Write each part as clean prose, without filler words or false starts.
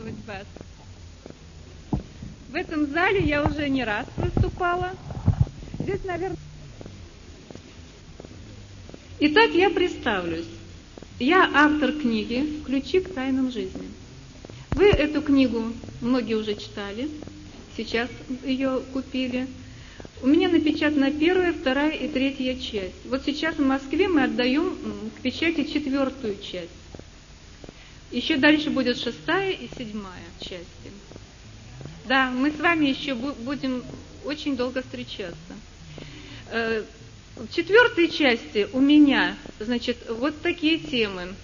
приветствовать вас. В этом зале я уже не раз выступала. Здесь, наверное... Итак, я представлюсь. Я автор книги «Ключи к тайнам жизни». Вы эту книгу, многие уже читали, сейчас ее купили. У меня напечатана 1, 2 и 3 часть. Вот сейчас в Москве мы отдаем к печати 4 часть. Еще дальше будет 6 и 7 части. Да, мы с вами еще будем очень долго встречаться. В 4 части у меня, значит, вот такие темы.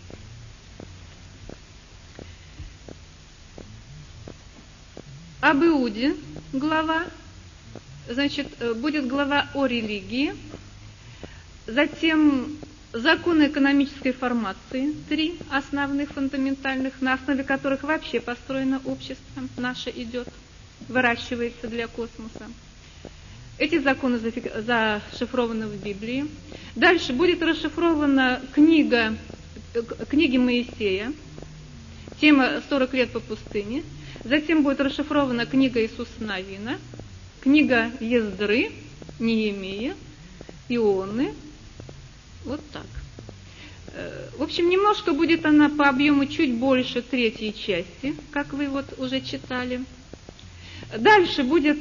Об Иуде глава, значит, будет глава о религии, затем законы экономической формации, 3 основных, фундаментальных, на основе которых вообще построено общество наше идет, выращивается для космоса. Эти законы зашифрованы в Библии. Дальше будет расшифрована книги Моисея, тема 40 лет по пустыне. Затем будет расшифрована книга Иисуса Навина, книга Ездры, Неемии, Ионы. Вот так. В общем, немножко будет она по объему чуть больше 3 части, как вы вот уже читали. Дальше будет,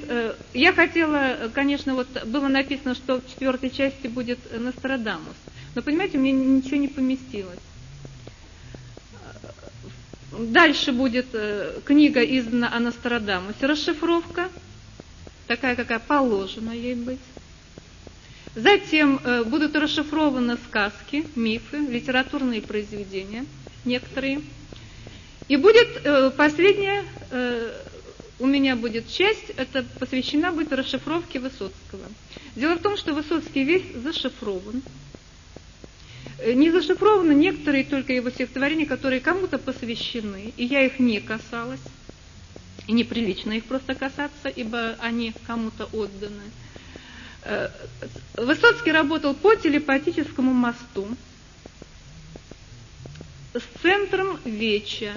я хотела, конечно, вот было написано, что в 4 части будет Нострадамус, но, понимаете, у меня ничего не поместилось. Дальше будет книга издана о Нострадамусе, расшифровка, такая, какая положена ей быть. Затем будут расшифрованы сказки, мифы, литературные произведения, некоторые. И будет последняя, у меня будет часть, это посвящена будет расшифровке Высоцкого. Дело в том, что Высоцкий весь зашифрован. Не зашифрованы некоторые только его стихотворения, которые кому-то посвящены, и я их не касалась. И неприлично их просто касаться, ибо они кому-то отданы. Высоцкий работал по телепатическому мосту с центром Веча.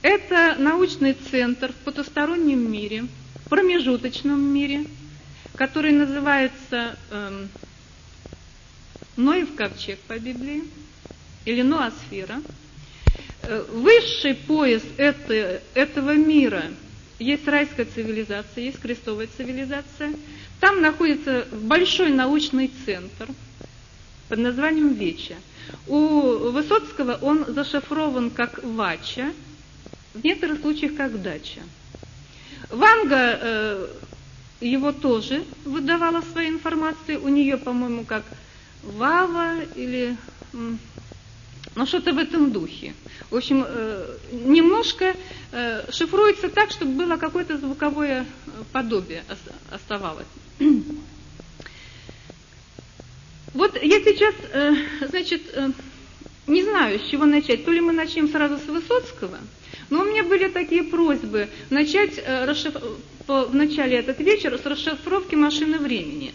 Это научный центр в потустороннем мире, в промежуточном мире, который называется Ноев ковчег по Библии, или Ноосфера. Высший пояс этого мира есть райская цивилизация, есть крестовая цивилизация. Там находится большой научный центр под названием Веча. У Высоцкого он зашифрован как Вача, в некоторых случаях как Дача. Ванга его тоже выдавала свои информации, у нее, по-моему, как Вава или ну, что-то в этом духе. В общем, немножко шифруется так, чтобы было какое-то звуковое подобие оставалось. Вот я сейчас, значит, не знаю, с чего начать. То ли мы начнем сразу с Высоцкого, но у меня были такие просьбы начать в начале этот вечер с расшифровки машины времени.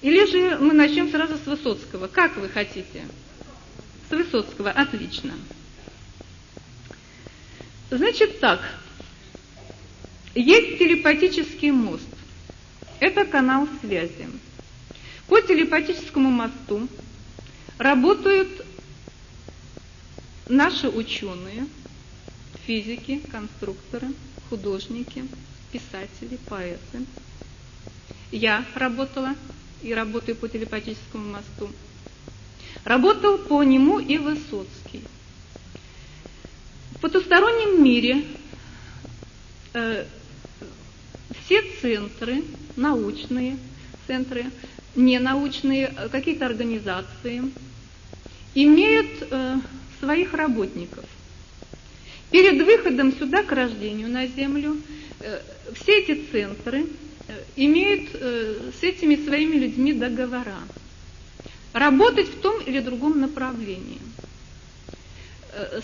Или же мы начнем сразу с Высоцкого. Как вы хотите? С Высоцкого. Отлично. Значит так. Есть телепатический мост. Это канал связи. По телепатическому мосту работают наши ученые, физики, конструкторы, художники, писатели, поэты. Я работала и работаю по телепатическому мосту. Работал по нему и Высоцкий. В потустороннем мире все центры, научные центры, ненаучные, какие-то организации, имеют своих работников. Перед выходом сюда к рождению на Землю все эти центры имеют с этими своими людьми договора. Работать в том или другом направлении.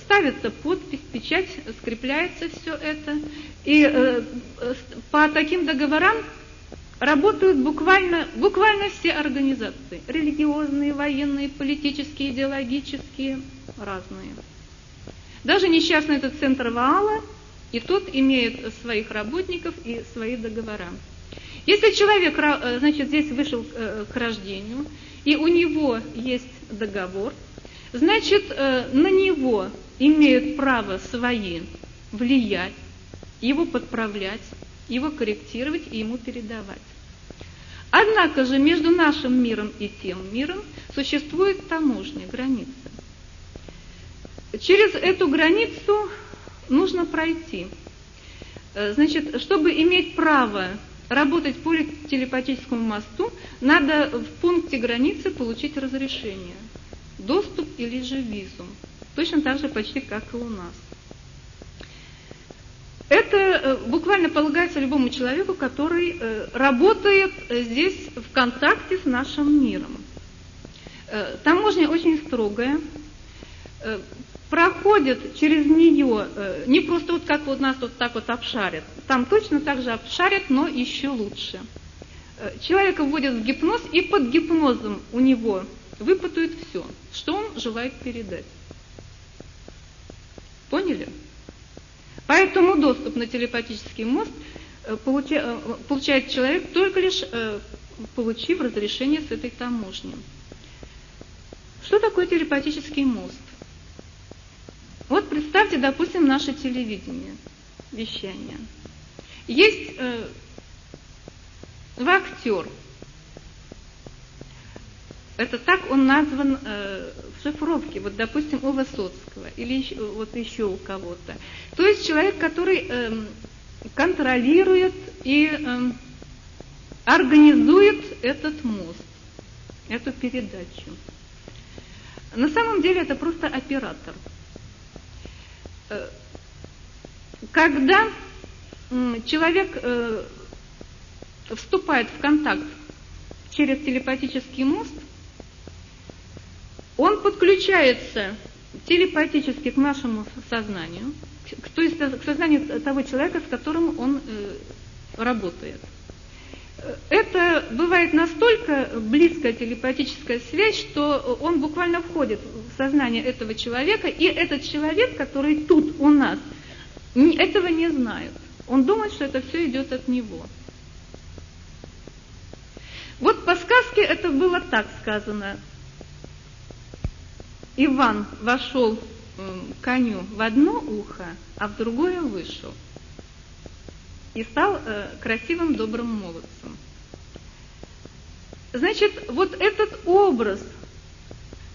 Ставится подпись, печать, скрепляется все это. И по таким договорам работают буквально все организации. Религиозные, военные, политические, идеологические, разные. Даже несчастный этот центр Ваала, и тот имеет своих работников и свои договора. Если человек, значит, здесь вышел к рождению, и у него есть договор, значит, на него имеют право свои влиять, его подправлять, его корректировать и ему передавать. Однако же между нашим миром и тем миром существует таможня, граница. Через эту границу нужно пройти. Значит, чтобы иметь право работать по телепатическому мосту, надо в пункте границы получить разрешение, доступ или же визу. Точно так же почти как и у нас. Это буквально полагается любому человеку, который работает здесь в контакте с нашим миром. Таможня очень строгая, проходит через нее не просто вот как вот нас вот так вот обшарят, там точно так же обшарят, но еще лучше. Человека вводят в гипноз, и под гипнозом у него выпытают все, что он желает передать. Поняли? Поэтому доступ на телепатический мост получает человек, только лишь получив разрешение с этой таможни. Что такое телепатический мост? Вот представьте, допустим, наше телевидение, вещание. Есть вахтер. Это так он назван в шифровке, вот, допустим, у Высоцкого или вот еще у кого-то. То есть человек, который контролирует и организует этот мост, эту передачу. На самом деле это просто оператор. Когда человек вступает в контакт через телепатический мост, он подключается телепатически к нашему сознанию, то есть к сознанию того человека, с которым он работает. Это бывает настолько близкая телепатическая связь, что он буквально входит в сознание этого человека, и этот человек, который тут у нас, этого не знает. Он думает, что это все идет от него. Вот по сказке это было так сказано. Иван вошел коню в одно ухо, а в другое вышел. И стал красивым, добрым молодцем. Значит, вот этот образ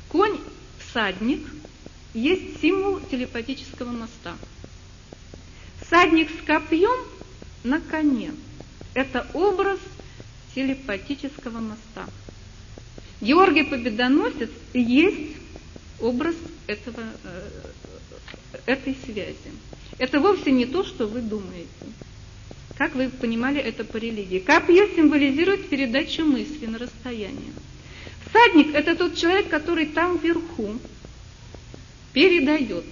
конь-всадник есть символ телепатического моста. Всадник с копьем на коне – это образ телепатического моста. Георгий Победоносец есть образ этой связи. Это вовсе не то, что вы думаете. Как вы понимали это по религии? Копье символизирует передачу мысли на расстояние. Всадник – это тот человек, который там вверху передает.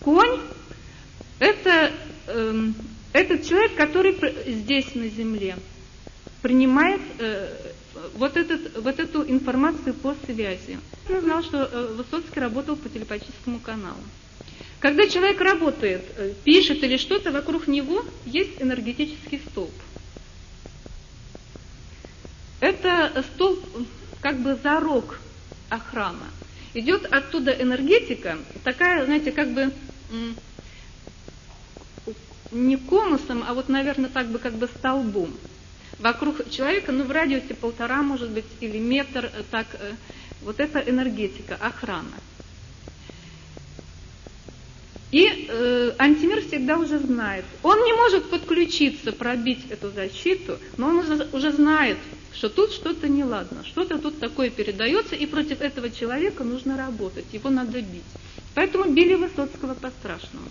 Конь – это этот человек, который здесь на земле принимает вот эту информацию по связи. Я знал, что Высоцкий работал по телепатическому каналу. Когда человек работает, пишет или что-то, вокруг него есть энергетический столб. Это столб, как бы зарог охрана. Идет оттуда энергетика, такая, знаете, как бы не конусом, а вот, наверное, так бы как бы столбом. Вокруг человека, в радиусе 1,5, может быть, или метр, так, вот это энергетика, охрана. И антимир всегда уже знает. Он не может подключиться, пробить эту защиту, но он уже знает, что тут что-то неладно, что-то тут такое передается, и против этого человека нужно работать, его надо бить. Поэтому били Высоцкого по-страшному.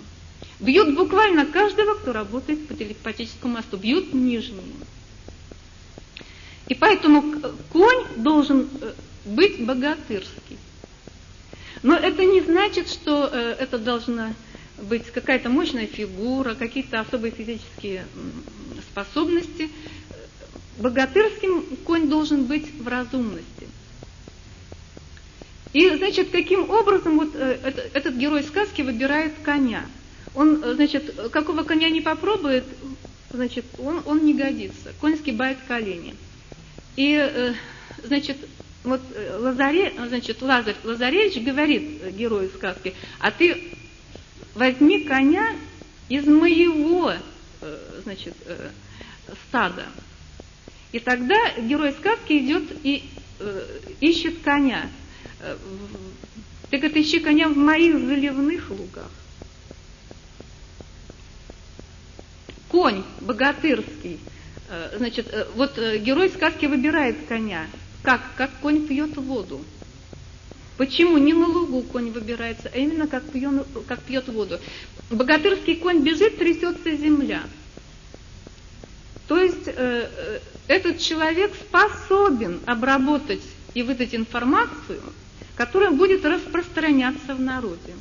Бьют буквально каждого, кто работает по телепатическому мосту, бьют нижние. И поэтому конь должен быть богатырский. Но это не значит, что это должна быть какая-то мощная фигура, какие-то особые физические способности. Богатырским конь должен быть в разумности. И, значит, каким образом вот этот герой сказки выбирает коня? Он, значит, какого коня не попробует, значит, он не годится. Конь сгибает колени. И, значит, вот Лазарь Лазаревич говорит герою сказки: а ты возьми коня из моего, значит, стада. И тогда герой сказки идет и ищет коня. Ты, говорит, ищи коня в моих заливных лугах. Конь богатырский. Значит, вот герой сказки выбирает коня. Как конь пьет воду. Почему не на лугу конь выбирается, а именно как пьет воду? Богатырский конь бежит, трясется земля. То есть этот человек способен обработать и выдать информацию, которая будет распространяться в народе.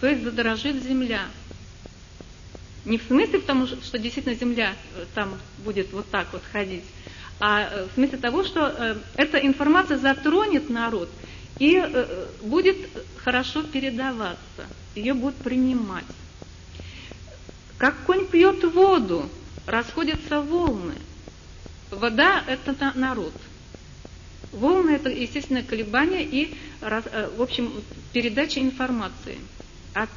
То есть задорожит земля. Не в смысле потому, что действительно земля там будет вот так вот ходить, а в смысле того, что эта информация затронет народ и будет хорошо передаваться, ее будут принимать. Как конь пьет воду, расходятся волны. Вода – это народ. Волны – это, естественно, колебания и, в общем, передача информации от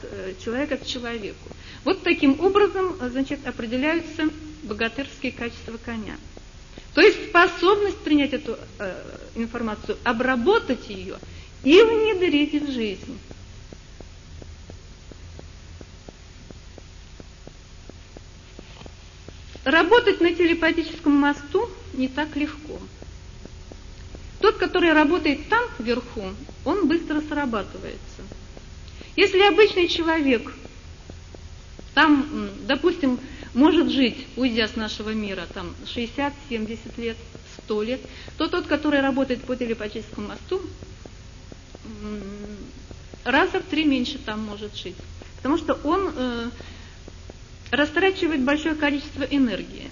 человека к человеку. Вот таким образом, значит, определяются богатырские качества коня. То есть способность принять эту информацию, обработать ее и внедрить в жизнь. Работать на телепатическом мосту не так легко. Тот, который работает там, вверху, он быстро срабатывается. Если обычный человек там, допустим, может жить, уйдя с нашего мира, там 60, 70 лет, 100 лет, то тот, который работает по телепатическому мосту, раза в 3 меньше там может жить. Потому что он растрачивает большое количество энергии.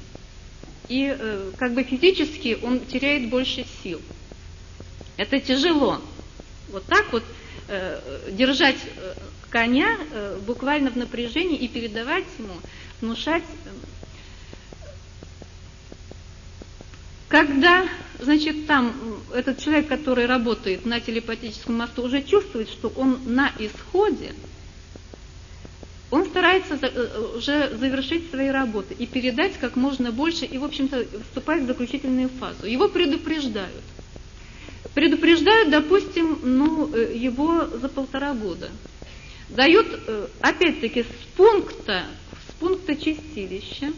И как бы физически он теряет больше сил. Это тяжело. Вот так вот держать коня буквально в напряжении и передавать ему, внушать. Когда, значит, там этот человек, который работает на телепатическом мосту, уже чувствует, что он на исходе, он старается уже завершить свои работы и передать как можно больше, и, в общем-то, вступать в заключительную фазу. Его предупреждают. Предупреждают, допустим, его за 1,5 года. Дают, опять-таки, с пункта чистилища,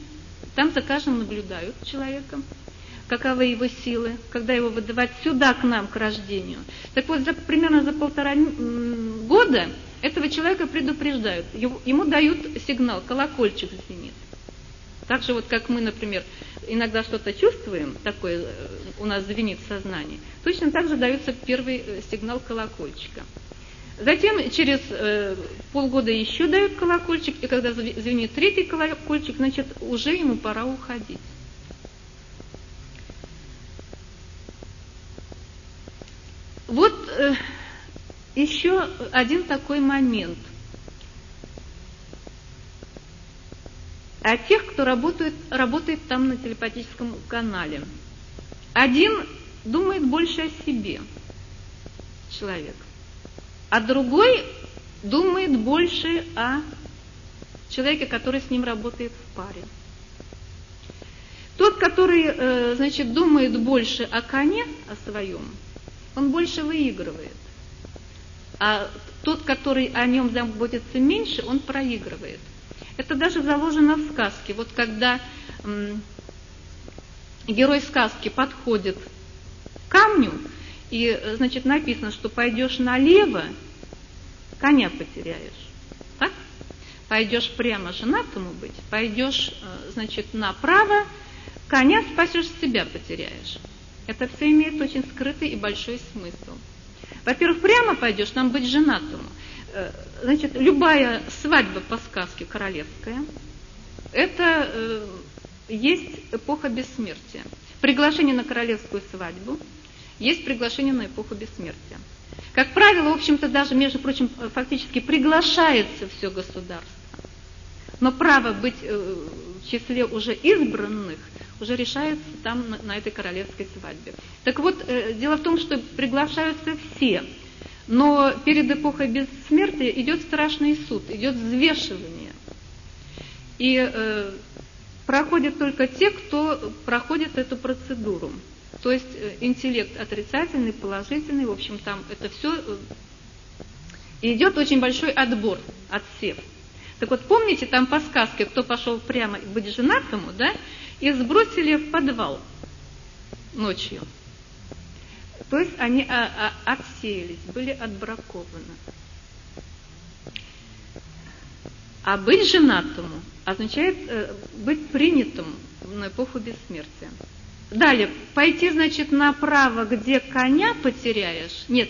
там за каждым наблюдают человеком, каковы его силы, когда его выдавать сюда к нам, к рождению. Так вот, примерно за 1,5 года этого человека предупреждают, ему дают сигнал, колокольчик звенит. Так же вот, как мы, например, иногда что-то чувствуем, такое у нас звенит в сознании, точно так же дается первый сигнал колокольчика. Затем через полгода еще дают колокольчик, и когда звенит 3-й колокольчик, значит, уже ему пора уходить. Вот еще один такой момент. О тех, кто работает там на телепатическом канале. Один думает больше о себе, человек, а другой думает больше о человеке, который с ним работает в паре. Тот, который, значит, думает больше о коне, о своем, он больше выигрывает. А тот, который о нем заботится меньше, он проигрывает. Это даже заложено в сказке. Вот когда герой сказки подходит к камню, и, значит, написано, что пойдешь налево, коня потеряешь. Так? Пойдешь прямо, женатому быть, пойдешь, значит, направо, коня спасешь, себя потеряешь. Это все имеет очень скрытый и большой смысл. Во-первых, прямо пойдешь, нам быть женатому. Значит, любая свадьба по сказке королевская, это есть эпоха бессмертия. Приглашение на королевскую свадьбу есть приглашение на эпоху бессмертия. Как правило, в общем-то, даже, между прочим, фактически приглашается все государство. Но право быть в числе уже избранных уже решается там на этой королевской свадьбе. Так вот, дело в том, что приглашаются все, но перед эпохой бессмертия идет страшный суд, идет взвешивание. И проходят только те, кто проходит эту процедуру. То есть интеллект отрицательный, положительный, в общем, там это все. И идет очень большой отбор, отсев. Так вот, помните, там по сказке, кто пошел прямо быть женатому, да, их сбросили в подвал ночью. То есть они отсеялись, были отбракованы. А быть женатому означает быть принятым на эпоху бессмертия. Далее, пойти, значит, направо, где коня потеряешь. Нет,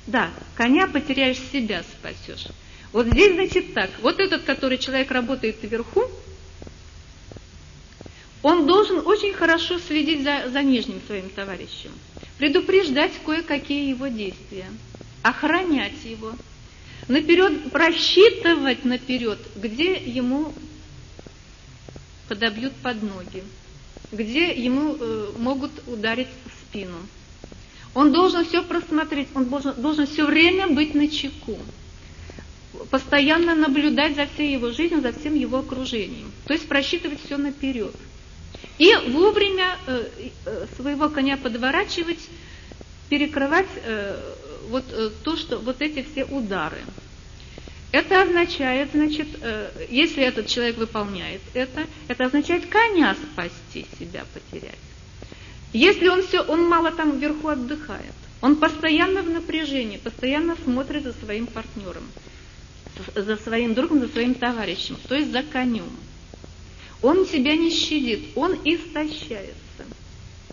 да, коня потеряешь, себя спасешь. Вот здесь, значит, так. Вот этот, который человек работает вверху, он должен очень хорошо следить за нижним своим товарищем, предупреждать кое-какие его действия, охранять его, наперед, просчитывать наперед, где ему подобьют под ноги, где ему могут ударить в спину. Он должен все просмотреть, он должен все время быть начеку, постоянно наблюдать за всей его жизнью, за всем его окружением, то есть просчитывать все наперед. И вовремя своего коня подворачивать, перекрывать вот эти все удары. Это означает, значит, если этот человек выполняет это означает коня спасти, себя потерять. Если он мало там вверху отдыхает, он постоянно в напряжении, постоянно смотрит за своим партнером, за своим другом, за своим товарищем, то есть за конем. Он себя не щадит, он истощается,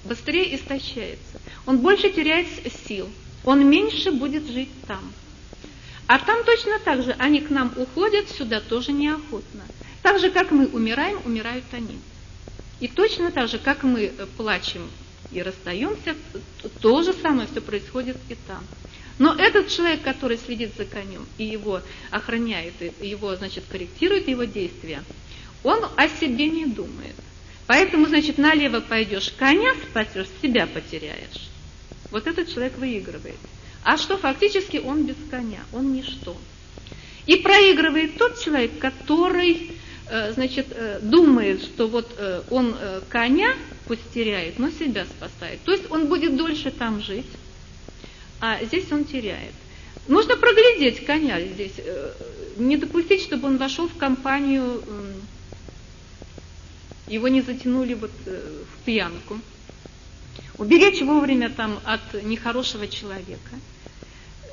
быстрее истощается, он больше теряет сил, он меньше будет жить там. А там точно так же, они к нам уходят сюда тоже неохотно. Так же, как мы умираем, умирают они. И точно так же, как мы плачем и расстаемся, то же самое все происходит и там. Но этот человек, который следит за конем и его охраняет, и его, значит, корректирует его действия, он о себе не думает. Поэтому, значит, налево пойдешь, коня спасешь, себя потеряешь. Вот этот человек выигрывает. А что фактически он без коня, он ничто. И проигрывает тот человек, который, значит, думает, что вот он коня пусть теряет, но себя спасает. То есть он будет дольше там жить, а здесь он теряет. Нужно проглядеть коня здесь, не допустить, чтобы он вошел в компанию, его не затянули вот в пьянку. Уберечь вовремя там от нехорошего человека.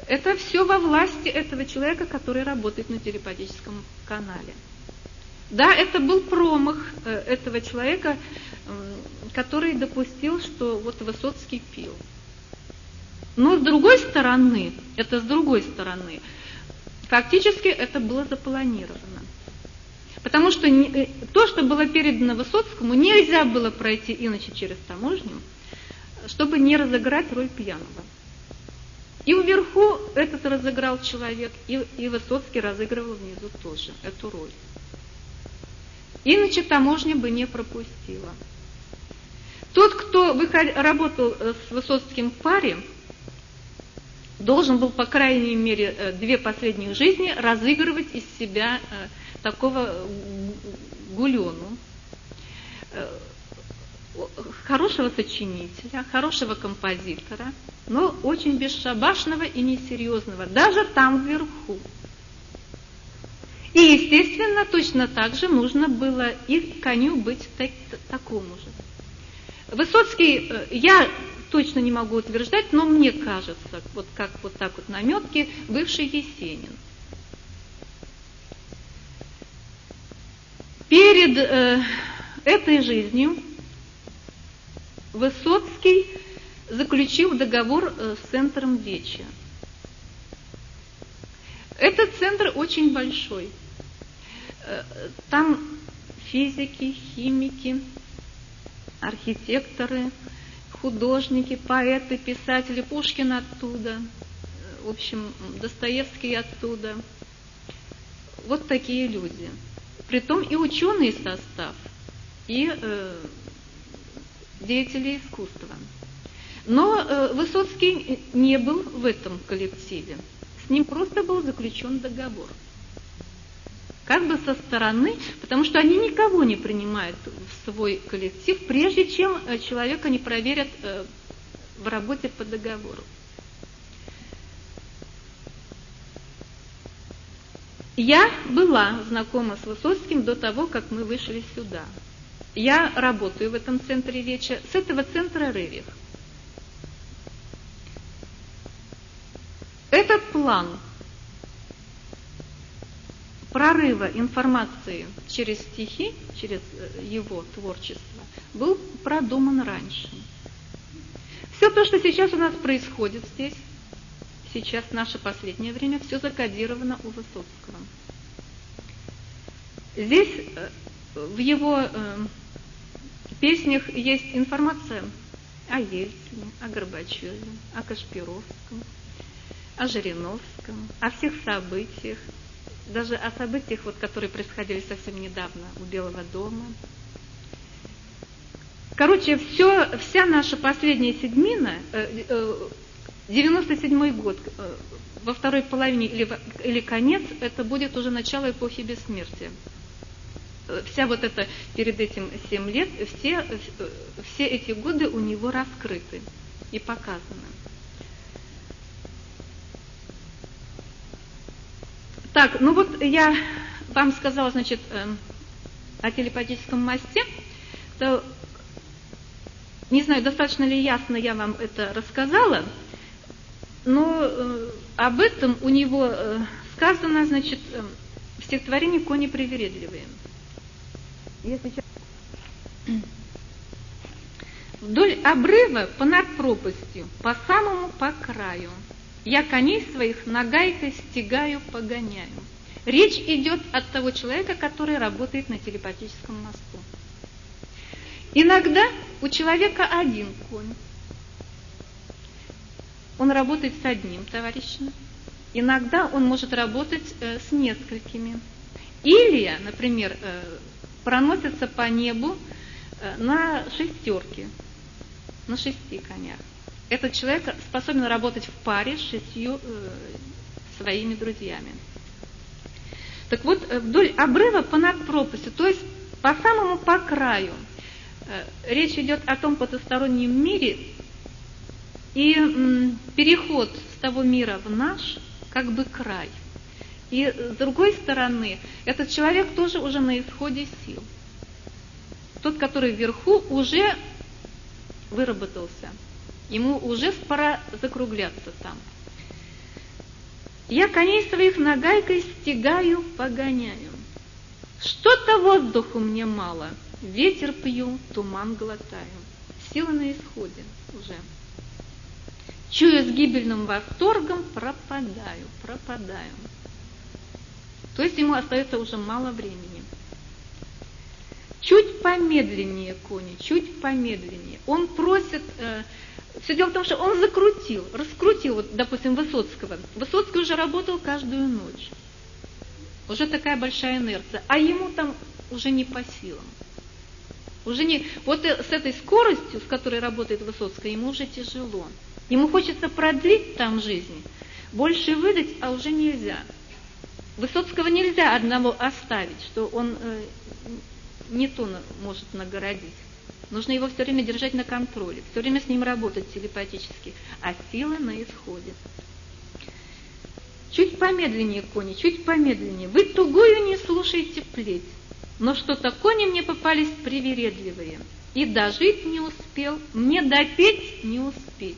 Это все во власти этого человека, который работает на телепатическом канале. Да, это был промах этого человека, который допустил, что вот Высоцкий пил. Но с другой стороны, фактически это было запланировано. Потому что то, что было передано Высоцкому, нельзя было пройти иначе через таможню, чтобы не разыграть роль пьяного. И вверху этот разыграл человек, и Высоцкий разыгрывал внизу тоже эту роль. Иначе таможня бы не пропустила. Тот, кто работал с Высоцким в паре, должен был, по крайней мере, 2 последних жизни разыгрывать из себя такого гулену, хорошего сочинителя, хорошего композитора, но очень бесшабашного и несерьезного, даже там вверху. И, естественно, точно так же нужно было и коню быть такому же. Высоцкий, я точно не могу утверждать, но мне кажется, вот как вот так вот намётки, бывший Есенин. Перед этой жизнью Высоцкий заключил договор с центром Веча. Этот центр очень большой. Там физики, химики, архитекторы, художники, поэты, писатели, Пушкин оттуда, в общем, Достоевский оттуда. Вот такие люди. Притом и ученый состав, и деятели искусства. Но Высоцкий не был в этом коллективе. С ним просто был заключен договор. Как бы со стороны, потому что они никого не принимают в свой коллектив, прежде чем человека не проверят в работе по договору. Я была знакома с Высоцким до того, как мы вышли сюда. Я работаю в этом центре речи, с этого центра Рерих. Этот план прорыва информации через стихи, через его творчество, был продуман раньше. Все то, что сейчас у нас происходит здесь, сейчас, в наше последнее время, все закодировано у Высоцкого. Здесь в его песнях есть информация о Ельцине, о Горбачеве, о Кашпировском, о Жириновском, о всех событиях, даже о событиях, вот, которые происходили совсем недавно у Белого дома. Короче, вся наша последняя седьмина, 97-й год, во второй половине или конец, это будет уже начало эпохи бессмертия. Вся вот эта, перед этим 7 лет, все эти годы у него раскрыты и показаны. Так, ну вот я вам сказала, значит, о телепатическом мосте. То, не знаю, достаточно ли ясно я вам это рассказала, но об этом у него сказано, значит, в стихотворении «Кони привередливые». Я сейчас... Вдоль обрыва понад пропастью, по самому по краю, я коней своих нагайкой стегаю, погоняю. Речь идет от того человека, который работает на телепатическом мосту. Иногда у человека один конь. Он работает с одним товарищем. Иногда он может работать с несколькими. Или, например, проносится по небу на шестерке, на 6 конях. Этот человек способен работать в паре с 6 своими друзьями. Так вот, вдоль обрыва понад пропастью, то есть по самому по краю, речь идет о том потустороннем мире, и переход с того мира в наш, как бы край. И с другой стороны, этот человек тоже уже на исходе сил. Тот, который вверху, уже выработался. Ему уже пора закругляться там. Я коней своих нагайкой стегаю, погоняю. Что-то воздуху мне мало, ветер пью, туман глотаю. Силы на исходе уже. Чуя с гибельным восторгом, пропадаю. То есть ему остается уже мало времени. Чуть помедленнее, кони, чуть помедленнее. Он просит... Все дело в том, что он раскрутил, вот, допустим, Высоцкого. Высоцкий уже работал каждую ночь. Уже такая большая инерция. А ему там уже не по силам. Уже не... Вот с этой скоростью, с которой работает Высоцкий, ему уже тяжело. Ему хочется продлить там жизнь, больше выдать, а уже нельзя. Высоцкого нельзя одного оставить, что он не то может нагородить. Нужно его все время держать на контроле, все время с ним работать телепатически, а сила на исходе. Чуть помедленнее, кони, чуть помедленнее. Вы тугую не слушайте плеть, но что-то кони мне попались привередливые. И дожить не успел, мне допеть не успеть.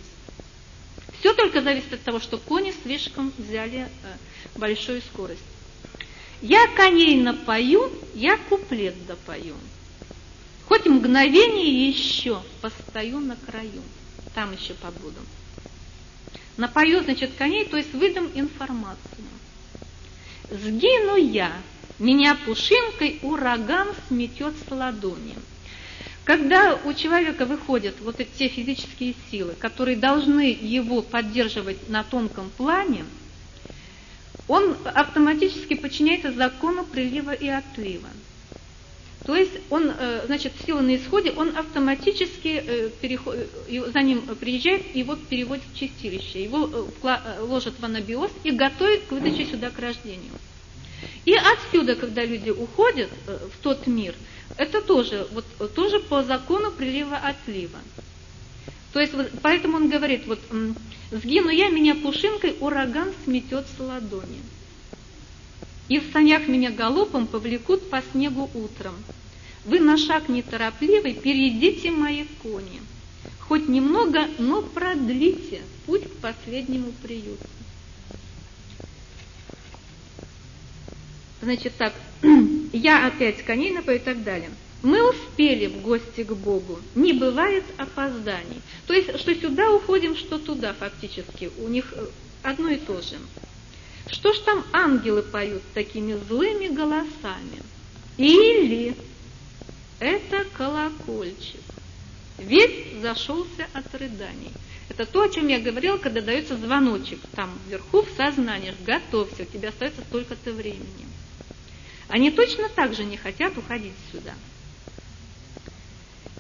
Все только зависит от того, что кони слишком взяли большую скорость. Я коней напою, я куплет допою. Хоть мгновение еще постою на краю. Там еще побуду. Напою, значит, коней, то есть выдам информацию. Сгину я, меня пушинкой ураган сметет с ладони. Когда у человека выходят вот эти те физические силы, которые должны его поддерживать на тонком плане, он автоматически подчиняется закону прилива и отлива. То есть он, значит, сила на исходе, он автоматически за ним приезжает и его переводит в чистилище, его ложат в анабиоз и готовят к выдаче сюда к рождению. И отсюда, когда люди уходят в тот мир, это тоже по закону прилива-отлива. То есть вот, поэтому он говорит, вот сгину я, меня пушинкой ураган сметет с ладони. И в санях меня галопом повлекут по снегу утром. Вы на шаг неторопливый перейдите мои кони. Хоть немного, но продлите путь к последнему приюту. Значит так, я опять коней напою и так далее. Мы успели в гости к Богу, не бывает опозданий. То есть, что сюда уходим, что туда фактически, у них одно и то же. Что ж там ангелы поют такими злыми голосами? Или это колокольчик. Весь зашелся от рыданий. Это то, о чем я говорила, когда дается звоночек. Там вверху в сознании, готовься, у тебя остается столько-то времени. Они точно так же не хотят уходить сюда.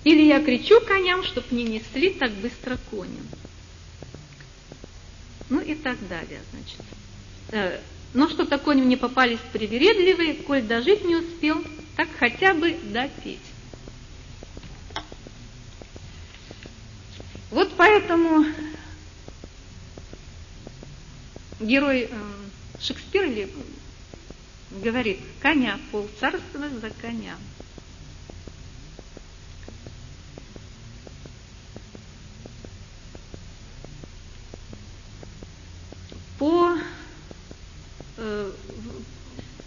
Или я кричу коням, чтоб не несли так быстро кони. Ну и так далее, значит. Но что-то кони мне попались привередливые, коль дожить не успел, так хотя бы допеть. Вот поэтому герой Шекспира говорит: коня, полцарства за коня.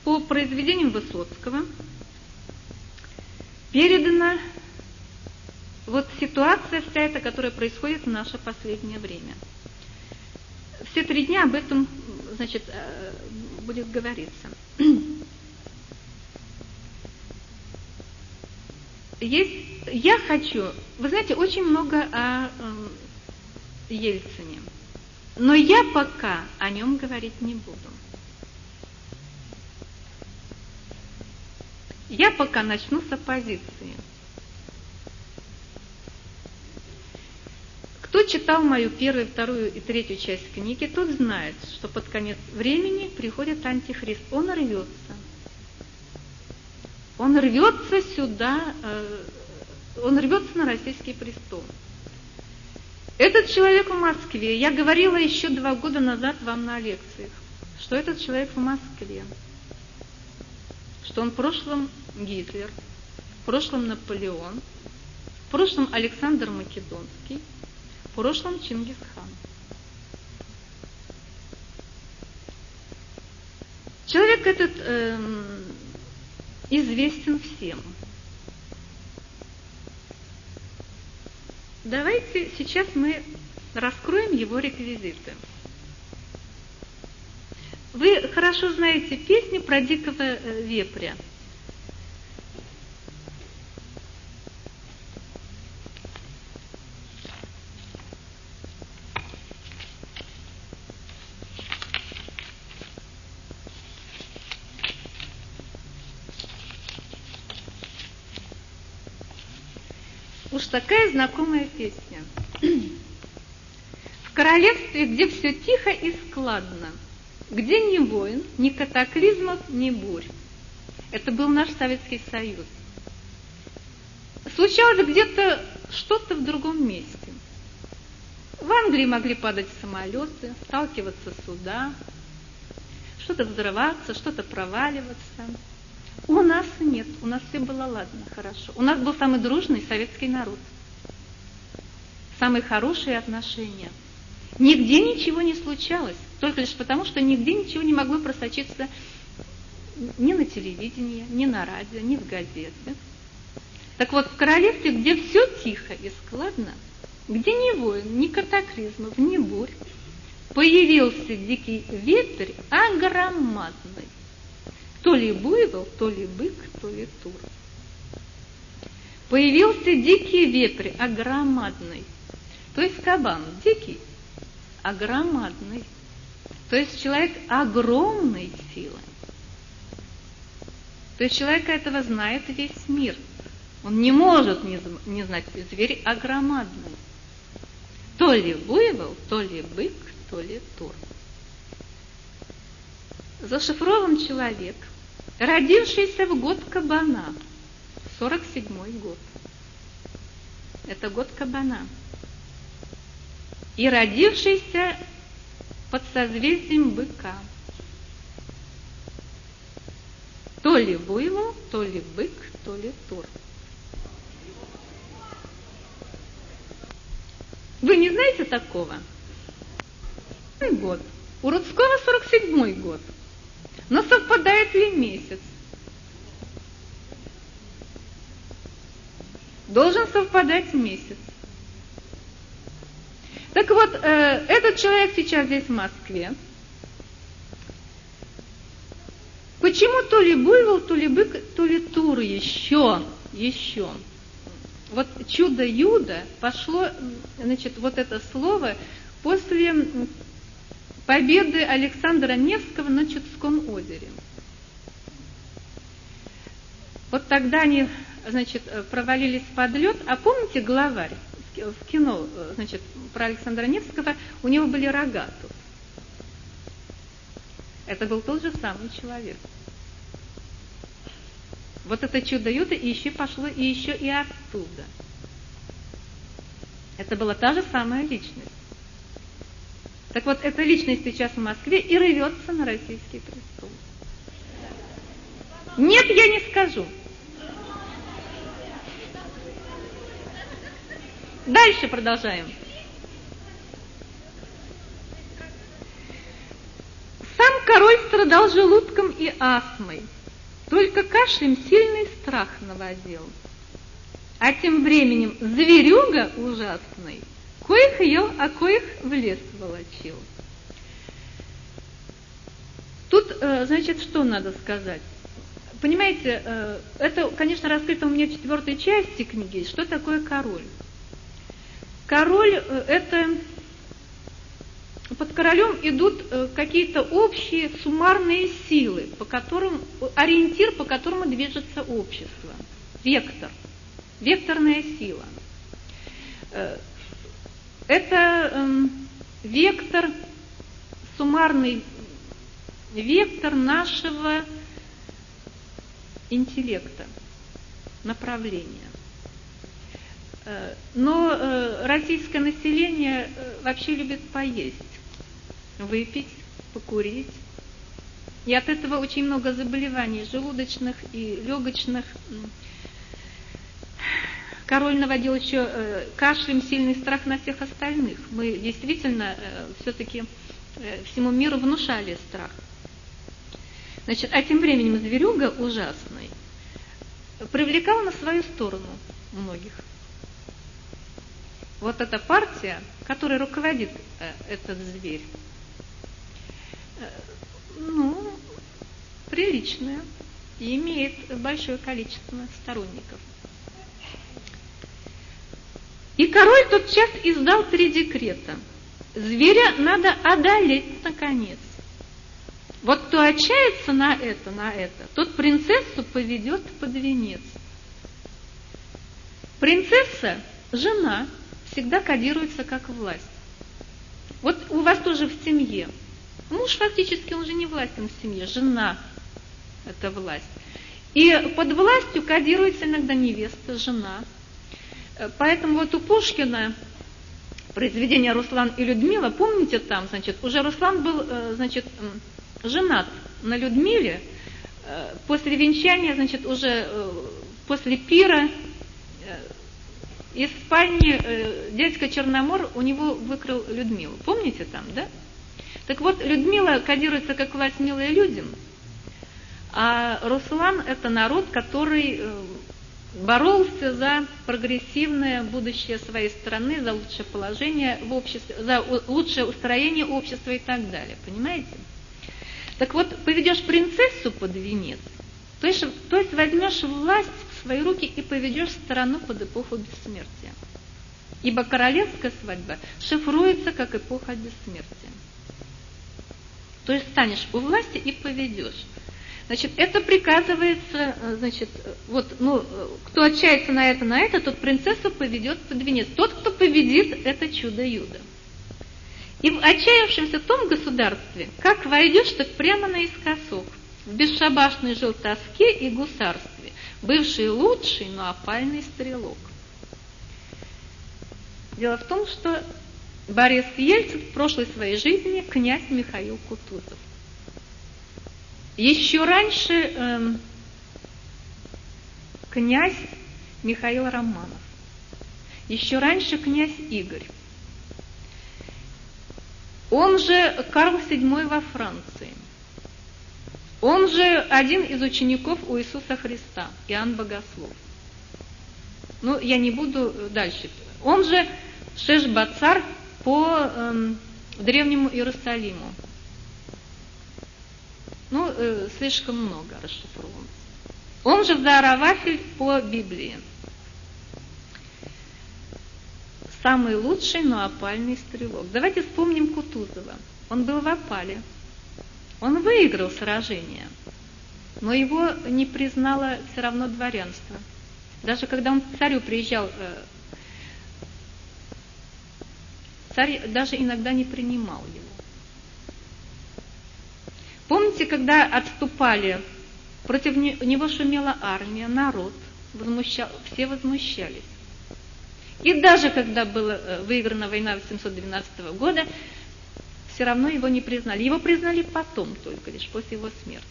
По произведениям Высоцкого передана вот ситуация вся эта, которая происходит в наше последнее время. Все 3 дня об этом, значит, будет говориться. Я хочу, вы знаете, очень много о Ельцине, но я пока о нем говорить не буду. Я пока начну с оппозиции. Кто читал мою 1, 2 и 3 часть книги, тот знает, что под конец времени приходит антихрист. Он рвется. Он рвется сюда, он рвется на российский престол. Этот человек в Москве, я говорила еще 2 года назад вам на лекциях, что этот человек в Москве, что он в прошлом Гитлер, в прошлом Наполеон, в прошлом Александр Македонский, в прошлом Чингисхан. Человек этот известен всем. Давайте сейчас мы раскроем его реквизиты. Вы хорошо знаете песню про дикого вепря. Уж такая знакомая песня. В королевстве, где все тихо и складно, где ни войн, ни катаклизмов, ни бурь. Это был наш Советский Союз. Случалось где-то что-то в другом месте. В Англии могли падать самолеты, сталкиваться суда, что-то взрываться, что-то проваливаться. У нас нет, у нас все было ладно, хорошо. У нас был самый дружный советский народ. Самые хорошие отношения. Нигде ничего не случалось, только лишь потому, что нигде ничего не могло просочиться ни на телевидении, ни на радио, ни в газеты. Так вот, в королевстве, где все тихо и складно, где ни войн, ни катаклизмов, ни бурь, появился дикий вепрь огромадный. То ли буйвол, то ли бык, то ли тур. Появился дикий вепрь, а громадный. То есть кабан дикий, а громадный. То есть человек огромной силы. То есть человек этого знает весь мир. Он не может не знать зверь, а громадный. То ли буйвол, то ли бык, то ли тур. Зашифрован человек, родившийся в год кабана, 47-й год. Это год кабана. И родившийся под созвездием быка. То ли буйвол, то ли бык, то ли тур. Вы не знаете такого? Год. У Рудского 47-й год. Но совпадает ли месяц? Должен совпадать месяц. Так вот, этот человек сейчас здесь в Москве. Почему то ли буйвол, то ли бык, то ли тур еще? Вот чудо-юдо пошло, значит, вот это слово после победы Александра Невского на Чудском озере. Вот тогда они, значит, провалились под лед. А помните главарь в кино, значит, про Александра Невского, у него были рога тут. Это был тот же самый человек. Вот это чудо-юдо и еще пошло и еще и оттуда. Это была та же самая личность. Так вот, эта личность сейчас в Москве и рвется на российский престол. Нет, я не скажу. Дальше продолжаем. Сам король страдал желудком и астмой. Только кашлем сильный страх наводил. А тем временем зверюга ужасный, коих ел, а коих в лес волочил. Тут, значит, что надо сказать? Понимаете, это, конечно, раскрыто у меня в 4 части книги. Что такое король? Король – это… Под королем идут какие-то общие суммарные силы, по которым, ориентир, по которому движется общество. Вектор. Векторная сила. Это вектор, суммарный вектор нашего интеллекта, направления. Но российское население вообще любит поесть, выпить, покурить. И от этого очень много заболеваний желудочных и легочных. Король наводил еще кашлем сильный страх на всех остальных. Мы действительно все-таки всему миру внушали страх. Значит, а тем временем зверюга ужасный привлекал на свою сторону многих. Вот эта партия, которой руководит этот зверь, ну, приличная и имеет большое количество сторонников. И король тотчас издал 3 декрета. Зверя надо одолеть наконец. Вот кто отчается на это, тот принцессу поведет под венец. Принцесса, жена, всегда кодируется как власть. Вот у вас тоже в семье. Муж фактически, он же не властен в семье, жена – это власть. И под властью кодируется иногда невеста, жена. Поэтому вот у Пушкина произведение «Руслан и Людмила», помните там, значит, уже Руслан был, значит, женат на Людмиле, после венчания, значит, уже после пира из спальни дядька Черномор у него выкрал Людмилу. Помните там, да? Так вот, Людмила кодируется как власть милая людям, а Руслан – это народ, который боролся за прогрессивное будущее своей страны, за лучшее положение в обществе, за лучшее устроение общества и так далее. Понимаете? Так вот, поведешь принцессу под венец, то есть возьмешь власть в в свои руки и поведешь страну под эпоху бессмертия. Ибо королевская свадьба шифруется как эпоха бессмертия. То есть станешь у власти и поведешь. Значит, это приказывается, значит, кто отчается на это, тот принцессу поведет под венец. Тот, кто победит, это чудо-юдо. И в отчаявшемся том государстве, как войдешь, так прямо наискосок, в бесшабашной желтоске и гусарстве, бывший лучший, но опальный стрелок. Дело в том, что Борис Ельцин в прошлой своей жизни князь Михаил Кутузов. Еще раньше князь Михаил Романов. Еще раньше князь Игорь. Он же Карл VII во Франции. Он же один из учеников у Иисуса Христа, Иоанн Богослов. Я не буду дальше. Он же Шеш-Бацар по Древнему Иерусалиму. Слишком много расшифровано. Он же Зааравафель по Библии. Самый лучший, но опальный стрелок. Давайте вспомним Кутузова. Он был в опале. Он выиграл сражение, но его не признало все равно дворянство. Даже когда он к царю приезжал, царь даже иногда не принимал его. Помните, когда отступали, против него шумела армия, народ, все возмущались. И даже когда была выиграна война 812 года, все равно его не признали. Его признали потом только, лишь после его смерти.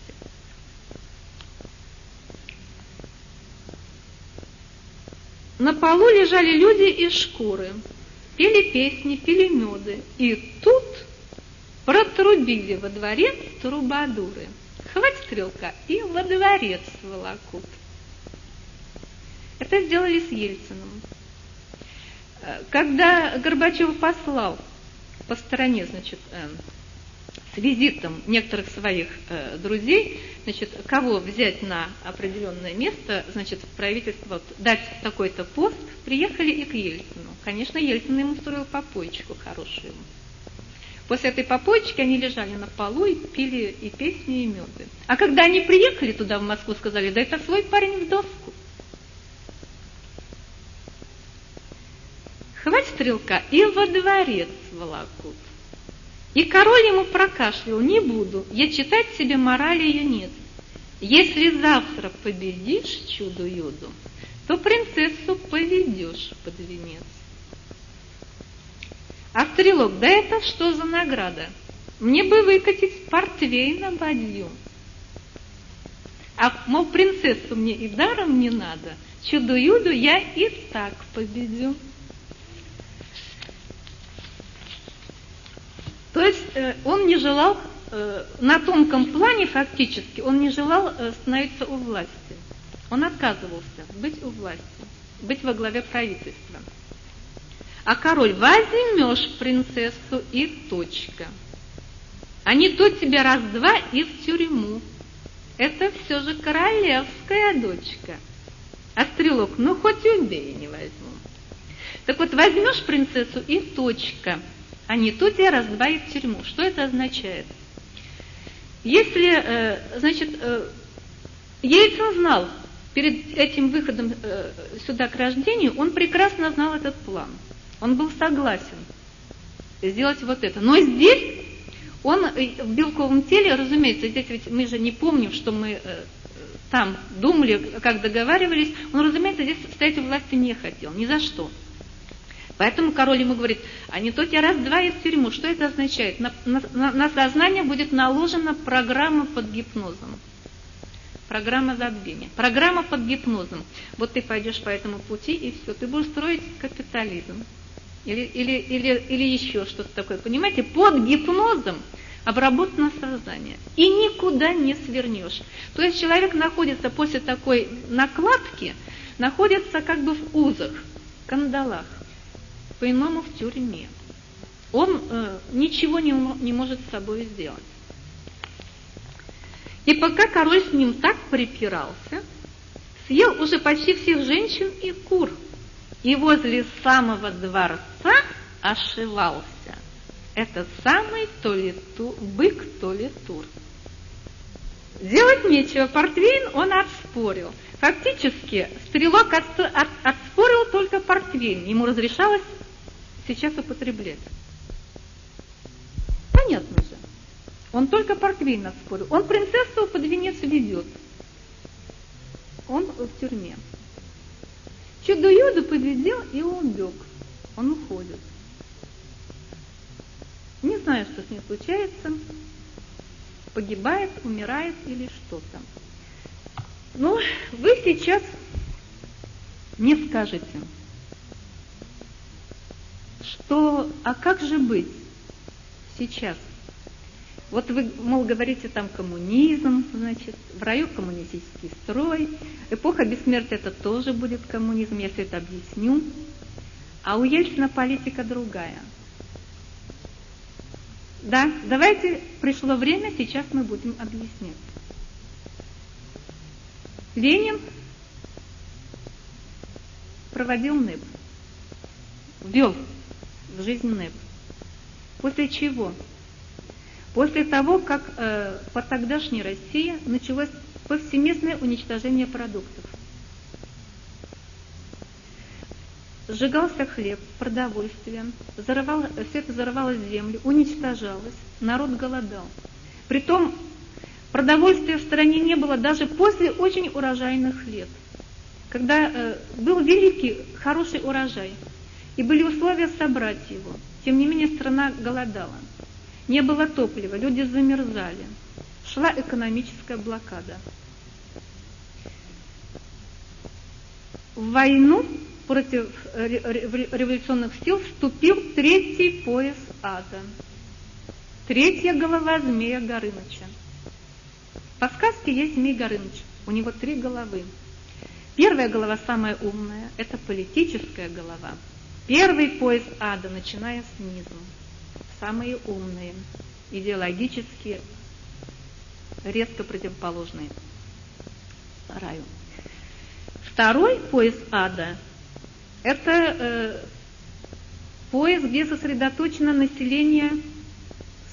На полу лежали люди из шкуры, пели песни, пили меды. И тут протрубили во дворец трубадуры. Хвать стрелка и во дворец волокут. Это сделали с Ельциным. Когда Горбачев послал по стороне, с визитом некоторых своих друзей, кого взять на определенное место, в правительство, дать такой-то пост, приехали и к Ельцину. Конечно, Ельцин им устроил попойчику хорошую. После этой попойчики они лежали на полу и пили и песни, и меды. А когда они приехали туда, в Москву, сказали: да это свой парень в доску. Хвать стрелка и во дворец волокут. И король ему прокашлял: не буду, я читать себе морали ее нет. Если завтра победишь чудо-юду, то принцессу поведешь под венец. А стрелок: да это что за награда? Мне бы выкатить портвейн на бадью. А, мол, принцессу мне и даром не надо, чудо-юду я и так победю. То есть он не желал, на тонком плане фактически, он не желал становиться у власти. Он отказывался быть у власти, быть во главе правительства. А король: возьмешь принцессу и точка. А не то тебя раз-два и в тюрьму. Это все же королевская дочка. А стрелок: хоть убей, не возьму. Так вот, возьмешь принцессу и точка. А не то тебя раз-два и в тюрьму. Что это означает? Если, Ельцин знал, перед этим выходом сюда к рождению, он прекрасно знал этот план. Он был согласен сделать вот это. Но здесь он в белковом теле, разумеется, здесь ведь мы же не помним, что мы там думали, как договаривались, он, разумеется, здесь стоять у власти не хотел, ни за что. Поэтому король ему говорит: а не то тебя раз-два и в тюрьму. Что это означает? На сознание будет наложена программа под гипнозом. Программа забвения. Программа под гипнозом. Вот ты пойдешь по этому пути, и все. Ты будешь строить капитализм. Или еще что-то такое. Понимаете? Под гипнозом обработано сознание. И никуда не свернешь. То есть человек находится после такой накладки, находится как бы в узах, кандалах. По-иному в тюрьме. Он ничего не может с собой сделать. И пока король с ним так припирался, съел уже почти всех женщин и кур, и возле самого дворца ошивался. Это самый то ли бык, то ли тур. Делать нечего, портвейн он отспорил. Фактически стрелок отспорил только портвейн, ему разрешалось сейчас употреблять. Понятно же, он только портвейн отспорил. Он принцессу под венец ведет. Он в тюрьме. Чудо-юдо победил и убег. Он уходит. Не знаю, что с ним случается. Погибает, умирает или что там. Ну, вы сейчас мне скажете, что, а как же быть сейчас? Вот вы, мол, говорите там коммунизм, значит, в раю коммунистический строй, эпоха бессмертия это тоже будет коммунизм, я все это объясню. А у Ельцина политика другая. Да, давайте, пришло время, сейчас мы будем объяснять. Ленин проводил НЭП, ввел в жизнь НЭП. После чего? После того, как по тогдашней России началось повсеместное уничтожение продуктов. Сжигался хлеб, продовольствие, все это зарывалось в землю, уничтожалось, народ голодал. Притом продовольствия в стране не было даже после очень урожайных лет, когда был великий, хороший урожай, и были условия собрать его. Тем не менее, страна голодала. Не было топлива, люди замерзали. Шла экономическая блокада. В войну против революционных сил вступил третий пояс ада. Третья голова Змея Горыныча. По сказке есть Змей Горыныч. У него 3 головы. Первая голова, самая умная, это политическая голова. Первый пояс ада, начиная снизу. Самые умные, идеологически резко противоположные раю. Второй пояс ада – это пояс, где сосредоточено население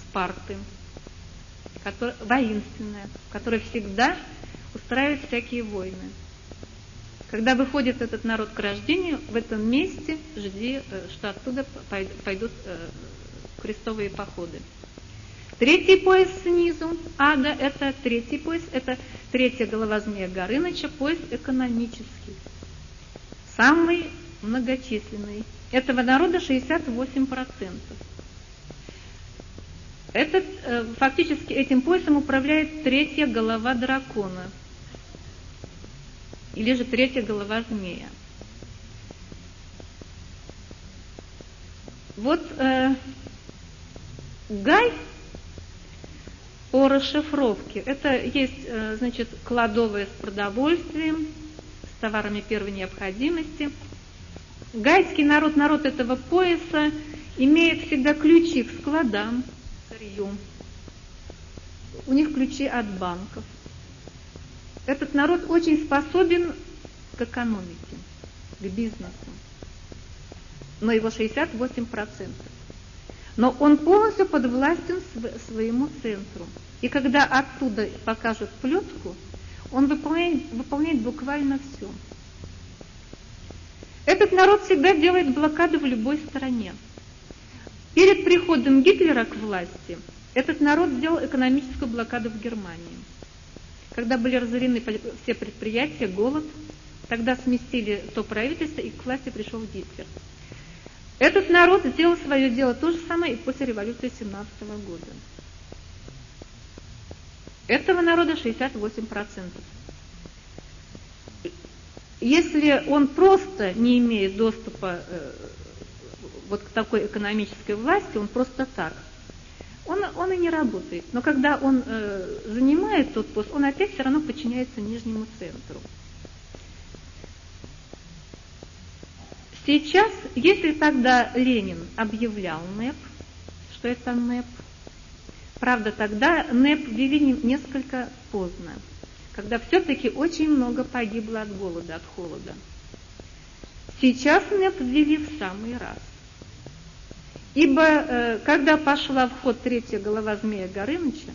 Спарты, воинственное, которое всегда устраивает всякие войны. Когда выходит этот народ к рождению, в этом месте жди, что оттуда пойдут крестовые походы. Третий пояс снизу ада – это третий пояс, это третья голова Змея Горыныча, пояс экономический, самый многочисленный. Этого народа 68%. Фактически этим поясом управляет третья голова дракона, или же третья голова змея. Вот Гай по расшифровке, это есть, значит, кладовая с продовольствием, с товарами первой необходимости. Гайский народ, народ этого пояса, имеет всегда ключи к складам, сырью. У них ключи от банков. Этот народ очень способен к экономике, к бизнесу. Но его 68%. Но он полностью подвластен своему центру. И когда оттуда покажут плетку, он выполняет буквально все. Этот народ всегда делает блокаду в любой стране. Перед приходом Гитлера к власти этот народ сделал экономическую блокаду в Германии. Когда были разорены все предприятия, голод, тогда сместили то правительство, и к власти пришел Гитлер. Этот народ сделал свое дело то же самое и после революции 17 года. Этого народа 68%. Если он просто не имеет доступа вот к такой экономической власти, он просто так, он и не работает. Но когда он занимает тот пост, он опять все равно подчиняется нижнему центру. Сейчас, если тогда Ленин объявлял НЭП, что это НЭП, правда, тогда НЭП ввели несколько поздно. когда все-таки очень много погибло от голода, от холода. Сейчас НЭП ввели в самый раз. Ибо когда пошла в ход третья голова Змея Горыныча,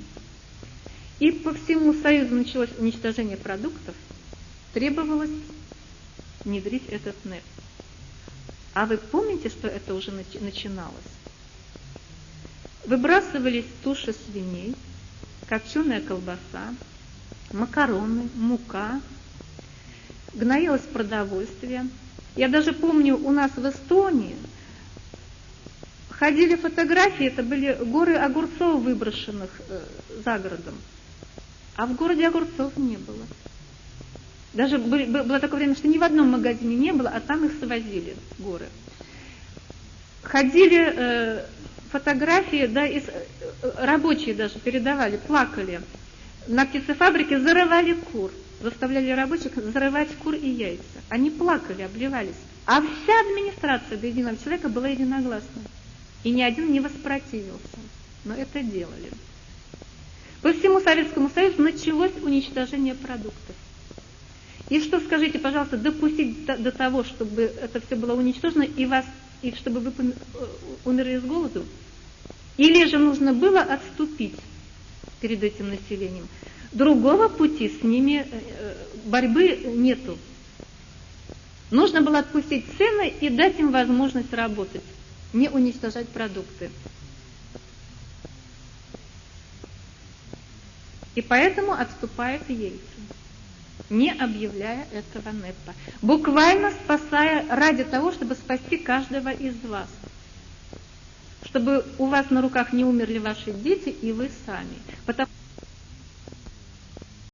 и по всему Союзу началось уничтожение продуктов, требовалось внедрить этот НЭП. А вы помните, что это уже начиналось? Выбрасывались туши свиней, копченая колбаса, макароны, мука, гноилось продовольствие. Я даже помню, у нас в Эстонии ходили фотографии, это были горы огурцов, выброшенных за городом. А в городе огурцов не было. Даже было такое время, что ни в одном магазине не было, а там их свозили, горы. Ходили фотографии, да, рабочие даже передавали, плакали. На птицефабрике зарывали кур, заставляли рабочих зарывать кур и яйца. Они плакали, обливались. А вся администрация до единого человека была единогласна. И ни один не воспротивился. Но это делали. По всему Советскому Союзу началось уничтожение продуктов. И что, скажите, пожалуйста, допустить до того, чтобы это все было уничтожено, и чтобы вы умерли с голоду? Или же нужно было отступить перед этим населением? Другого пути с ними борьбы нету. Нужно было отпустить цены и дать им возможность работать, не уничтожать продукты. И поэтому отступает Ельцин, не объявляя этого НЭПа, буквально спасая ради того, чтобы спасти каждого из вас, чтобы у вас на руках не умерли ваши дети и вы сами. Потому